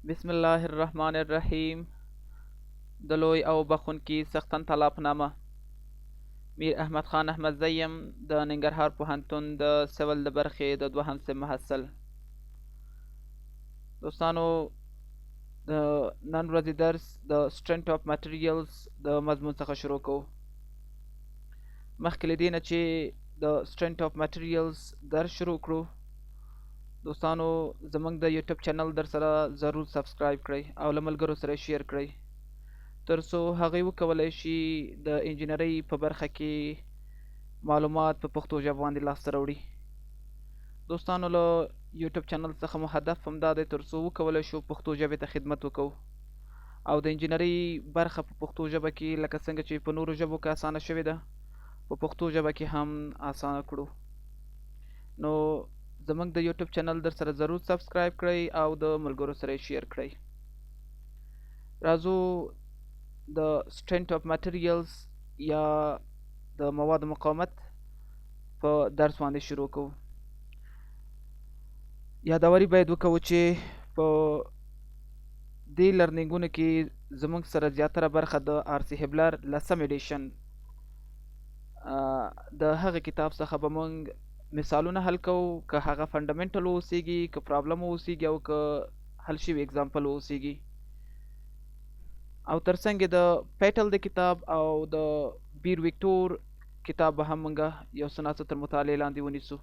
بسم الله الرحمن الرحیم. د لوی او بخونکي څښتن تعالی په نامه. میر احمد خان احمدزی یم د ننګرهار پوهنتون د سیول د برخې د دوهم صنف محصل. دوستانو، د نن ورځې درس د strength of materials د مضمون څخه شروع کوو. مخکې له دې نه چې د strength of materials درس شروع کړو، دوستانو زموږ د یوټیوب چینل در سره ضرور سبسکرایب کړئ او له ملګرو سره شیر کړئ، تر څو هغوی وکولی شي د انجینرۍ په برخه کې معلومات په پښتو ژبه باندې لاسته راوړي. دوستانو، له یوټیوب چینل څخه مو هدف همدا دی تر څو وکولی شو پښتو ژبې ته خدمت وکړو او د انجینرۍ برخه په پښتو ژبه کې لکه څنګه چې په نورو ژبو کې اسانه شوې ده، په پښتو ژبه کې هم اسانه کړو. نو زموږ د یوټیوب چینل در سره ضرور سبسکرایب کړئ او د ملګرو سره شیر کړئ. راځو د strength of materials یا د مواد مقاومت په درس باندې شروع کوو. یادواري باید وکړو چې په دې لرنینګونو کې زموږ سره زیاتره برخه د آرسی هبلر لسم ایډیشن د هغه کتاب څخه به موږ مثالونه حل کوو، که هغه فنډامنټل اوسیږي، که پرابلم اوسیږي او که حل شوي اگزامپل اوسیږي، او ترڅنګ د پیټل د کتاب او د بیر ویکټور کتاب به هم موږ یو څه ناڅه تر مطالعې لاندې ونیسو.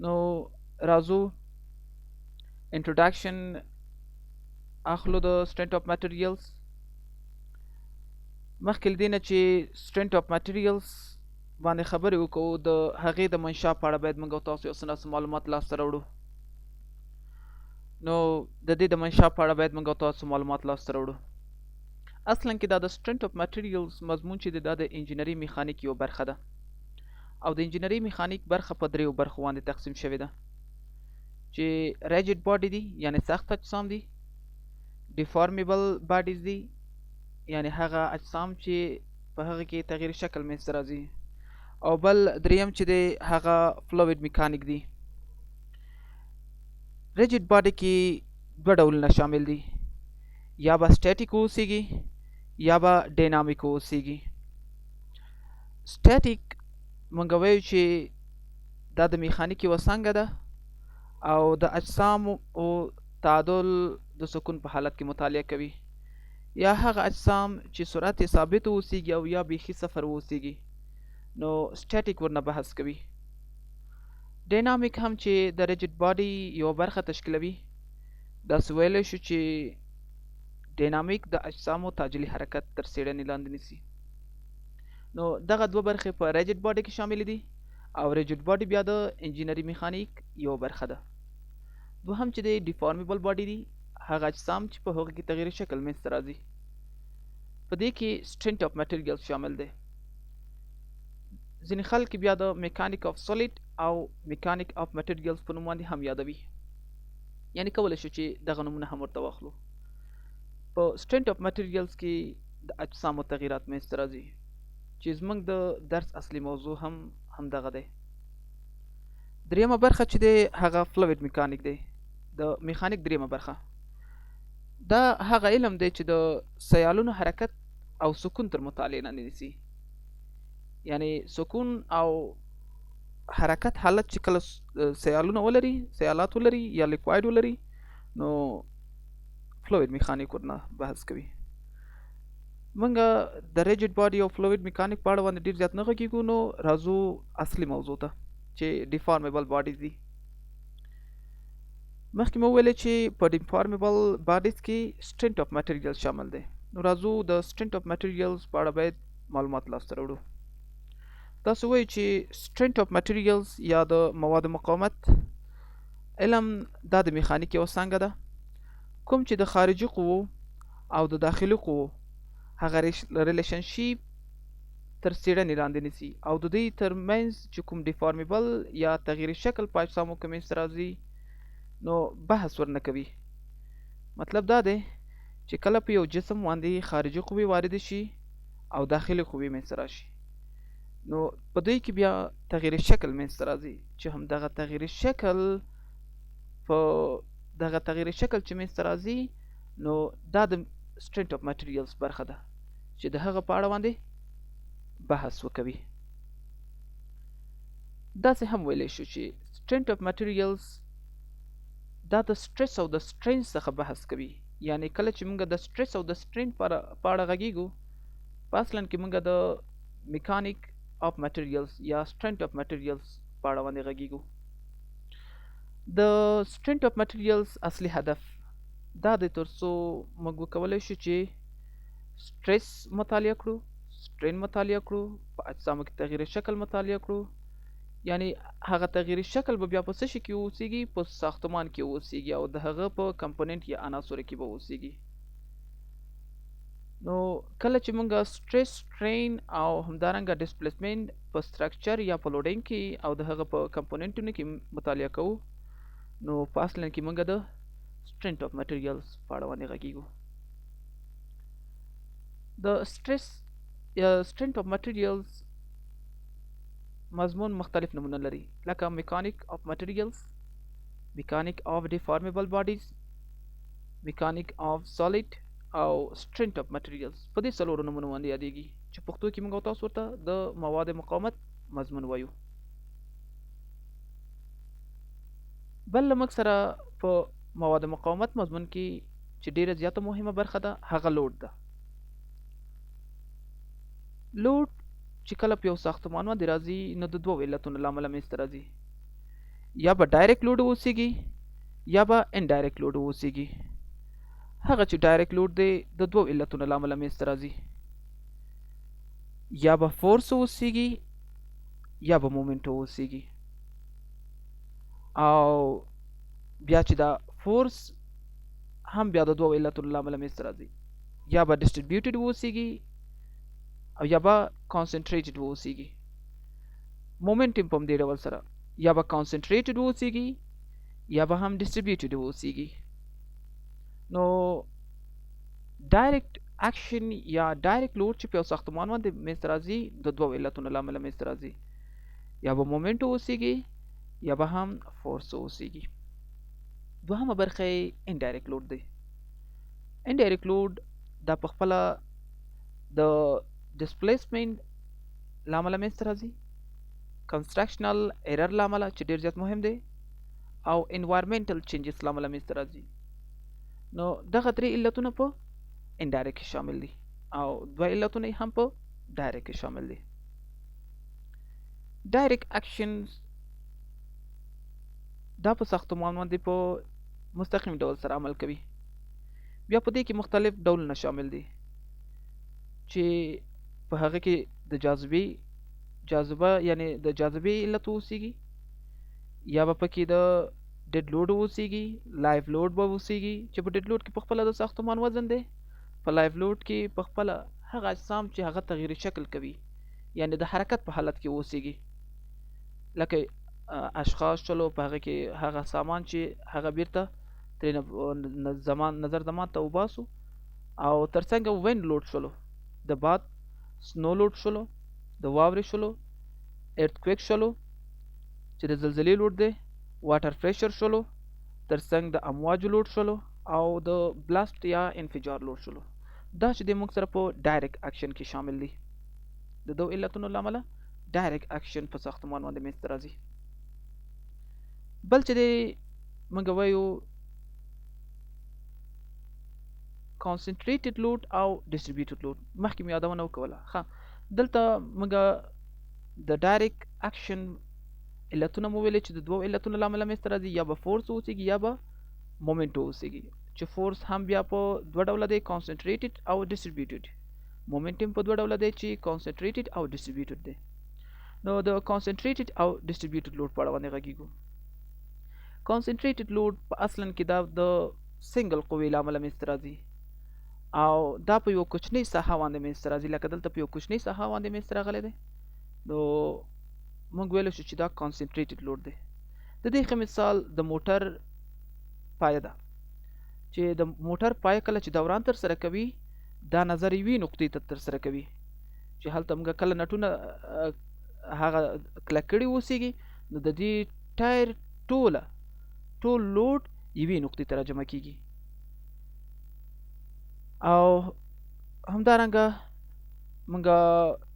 نو راځو انټروډکشن اخلو د strength of materials. مخکې له دې نه چې strength of materials باندې خبرې وکړو، د هغې د منشا په اړه باید موږ او تاسو یو څه ناڅه معلومات لاسته راوړو. نو د دې د منشا په اړه باید موږ او تاسو معلومات لاسته راوړو. اصلا کې دا د strength of materials مضمون چې دا د انجینري میخانیک یو برخه ده، او د انجینري میخانیک برخه په دریو برخو باندې تقسیم شوې ده چې rigid body دي یعنی سخت اجسام دي، deformable bodies دي یعنی هغه اجسام چې په هغه کې تغییر شکل منځته راځي، او بل دریم چې دی هغه فلوید میکانیک دي. rigid body کې دوه ډولونه شامل دي، یا به سټیټیک اوسیږي یا به ډینامیک اوسیږي. سټیټیک مونږ وایو چې دا د میخانیک یوه څانګه ده او د اجسامو او تعادل د سکون په حالت کې مطالعه کوي، یا هغه اجسام چې سرعت یې ثابت اوسیږي او یا بیخي صفر اوسیږي، نو سټیټیک ورنه بحث کوي. ډینامیک هم چې د ریجډ باډي یوه برخه تشکیلوي، داسې ویلی شو چې ډینامیک د اجسامو تعجیلي حرکت تر څېړنې لاندې نیسي. نو دغه دوه برخې په ریجډ باډي کې شامل دي، او ریجډ باډي بیا د انجینري میخانیک یو برخه ده. دوهم چې دی ډیفارمیبل باډي دي، هغه اجسام چې په هغه کې تغییر شکل منځته راځي. په دې کې strength of materials شامل دی. ځینې خلک بیا د میکانیک اف سولیډ او میکانیک اف materials په نوم باندې هم یادوي، یعنی کولی شو چې دغه نومونه هم ورته واخلو. په strength of materials کې د اجسامو تغییرات منځته راځي چې زموږ د درس اصلي موضوع هم دغه دی. دریمه برخه چې دی هغه فلوید میکانیک دی، د میخانیک دریمه برخه. دا هغه علم دی چې د سیالونو حرکت او سکون تر مطالعې لاندې نیسي، یعنی سکون او حرکت حالت چې کله سیالونه ولري، سیالات ولري یا لیکوایډ ولري، نو فلوید میخانیک ورنه بحث کوي. موږ د ریجډ باډي او فلوید میکانیک په اړه باندې ډېر زیات نه غږیږو، نو راځو اصلي موضوع ته چې ډیفارمیبل باډیز دي. مخکې مو ویلې چې په ډیفارمیبل باډیز کې strength of materials شامل دی. نو راځو د strength of materials په اړه باید معلومات لاسته راوړو. تاسو وایئ چې strength of materials یا د مواد مقاومت علم دا د میخانیک یوه څانګه ده، کوم چې د خارجي قوو او د داخلي قوو هغه ریلیشنشیپ تر څېړنې لاندې نیسي، او د دوی ترمنځ چې کوم ډیفارمیبل یا تغییر شکل په اجسامو کې منځته راځي، نو بحث ورنه کوي. مطلب دا دی چې کله په یو جسم باندې خارجي قوې واردې شي او داخلي قوې منځته راشي، نو په دوی کې بیا تغییر شکل منځته راځي چې همدغه تغییر شکل په دغه تغیر شکل چې منځته راځي نو دا د strength of materials برخه ده چې د هغه په اړه باندې بحث وکوي. داسې هم ویلی شو چې strength of materials دا د stress او د strain څخه بحث کوي. یعنی کله چې موږ د stress او د strain په اړه غږیږو په اصلا کې موږ د mechanic of materials یا strength of materials په اړه باندې غږیږو. د strength of materials اصلي هدف دا د ترڅو موږ وکولای شو چې stress مطالعه کړو، strain مطالعه کړو، په اجسامو کې تغییر شکل مطالعه کړو. یعنی هغه تغییر شکل به بیا په څه شي کې اوسیږي؟ په ساختمان کې اوسیږي او د هغه په کمپوننت یا عناصرو کې به اوسیږي. نو کله چې موږ stress strain او همدارنګه displacement په structure یا په loading کې او د هغه په کمپوننټونو کې مطالعه کوو نو په اصل کې موږ د strength of materials په اړه باندې غږیږو. د strength of materials مضمون مختلف نمونه لري لکه mechanic of materials، mechanic of deformable bodies، mechanic of solid او strength of materials. په دې څلورو نمونو باندې یادېږي چې پښتو کې موږ تاسو ورته د مواد مقاومت مضمون وایو. بل موږ سره په مواد مقاومت مضمون کې چې ډیره زیاته مهمه برخه ده هغه لوډ ده. لوډ چې کله په یو ساختمان باندې راځي نو د دوو علتونو له امله منځته راځي. یا به ډایرکټ لوډ اوسیږي یا به انډایرکټ لوډ اوسیږي. هغه چې ډایرکټ لوډ دی د دوو علتونو له امله منځته راځي. یا به فورس اوسیږي یا به مومنټ اوسیږي. او بیا چې دا فورس هم بیا د دوو علتونو له امله منځته راځي. یا به ډسټریبیوټډ اوسیږي او یا به کانسنټریټډ اوسیږي. مومنټ هم په همدې ډول سره یا به کانسنټریټډ اوسیږي یا به هم ډسټریبیوټډ اوسیږي. نو ډایرکټ اکشن یا ډایرکټ لوډ چې په یو ساختمان باندې منځته راځي د دوو علتونو له امله منځته راځي. یا به مومنټ اوسیږي یا به هم فورس اوسیږي. دوهمه برخه یې انډایرکټ لوډ دی. انډایرکټ لوډ دا په خپله د ډسپلیسمنټ له امله منځته راځي، کنسټرکشنل ایرر له امله چې ډېر زیات مهم دی، او انوایرمنټل چینجز له امله منځته راځي. نو دغه درې علتونه په انډایرکټ کې شامل دي او دوه علتونه یې هم په ډایرکټ کې شامل دي. ډایرکټ اکشنز دا په ساختمان باندې په مستقیم ډول سره عمل کوي. بیا په دې کې مختلف ډولونه شامل دي چې په هغه کې د جاذبه یعنی د جاذبې علت اوسیږي، یا به پکې د ډیډ لوډ اوسیږي، لایف لوډ به اوسیږي چې په ډیډ لوډ کې په خپله د ساختمان وزن دی، په لایف لوډ کې په خپله هغه اجسام چې هغه تغییر شکل کوي یعنی د حرکت په حالت کې اوسیږي. لکه اشخاص چلو په هغه کې هغه سامان چې هغه بیرته ترېنه نظر زمان ته وباسو، او ترڅنګ وین لوډ شلو، د باد سنو لوډ شلو، د واورې شلو، ارتکویک شلو چې د زلزلې لوډ دی، واټر پریشر شلو، ترڅنګ د امواجو لوډ شلو، او د بلاست یا انفجار لوډ شلو. دا چې د موږ سره په ډایرکټ اکشن کې شامل دي. د دوه علتونو له امله ډایرکټ اکشن په ساختمان باندې منځته راځي. بل چې دی موږ وایو concentrated load او distributed load. مخکې مې یادونه وکوله. دلته موږ د ډایرکټ اکشن علتونه مو ویلې چې د دوه علتونو له امله منځته راځي، یا به فورس اوسیږي یا به مومنټ اوسیږي. چې فورس هم بیا په دوه ډوله دی، concentrated او distributed. مومنټ هم په دوه ډوله دی چې concentrated او distributed دی. نو د concentrated او distributed load په اړه باندې غږیږو. concentrated load په اصلا کې دا د سنگل قوې له امله منځته راځي او دا په یو کوچنۍ ساحه باندې منځته راځي. لکه دلته په یو کوچنۍ ساحه باندې منځته راغلی دی. نو موږ ویلی شو چې دا concentrated load دی. د دې ښه مثال د موټر پایه ده چې د موټر پایه کله چې دوران ترسره کوي دا نظر یوې نقطې ته ترسره کوي چې هلته موږ کله نټونه هغه کلک کړي اوسیږي، نو د دې ټایر ټول لوډ یوې نقطې ته راجمع کیږي. او همدارنګه مونږ د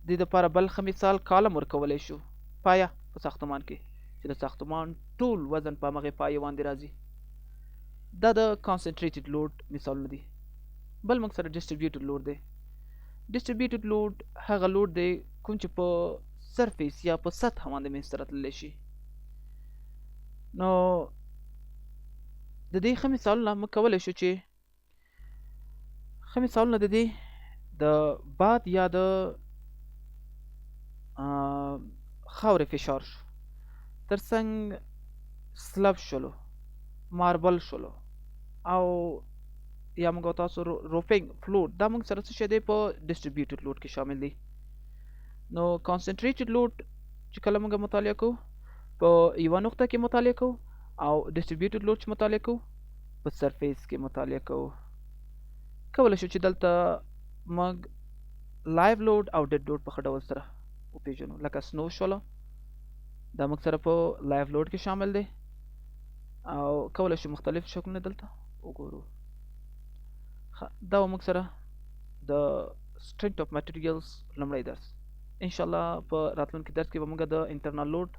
دې لپاره بل ښه مثال کالم ورکولی شو، پایه په ساختمان کې چې د ساختمان ټول وزن په همغې پایې باندې راځي. دا د کانسنټریټډ لوډ مثالونه دي. بل موږ سره ډسټریبیوټډ لوډ دی. ډسټریبیوټډ لوډ هغه لوډ دی کوم چې په سرفیس یا په سطح باندې منځته راتللی شي. نو د دې ښه مثالونه موږ کولی شو چې ښه مثالونه د دې د باد یا د خاورې فشار شو، ترڅنګ سلب شولو، ماربل شولو، او یا موږ تاسو روفینګ فلوټ، دا موږ سره څه شی دی په ډسټریبیوټډ لوډ کې شامل دی. نو کانسنټریټډ لوډ چې کله موږ مطالعه کوو په یوه نقطه کې مطالعه کوو، او ډسټریبیوټډ لوډ چې مطالعه کوو په سرفیس کې مطالعه کوو. کولی شو چې دلته موږ لایو لوډ او ډیډ لوډ په ښه ډول سره وپېژنو. لکه سنو شوله، دا موږ سره په لایو لوډ کې شامل دی، او کولی شو مختلف شکلونه دلته وګورو. دا موږ سره د strength of materials لومړی درس. انشاءالله په راتلونکي درس کې به موږ د انټرنل لوډ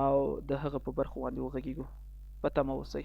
او د هغه په برخو باندې وغږیږو. په تمه اوسئ.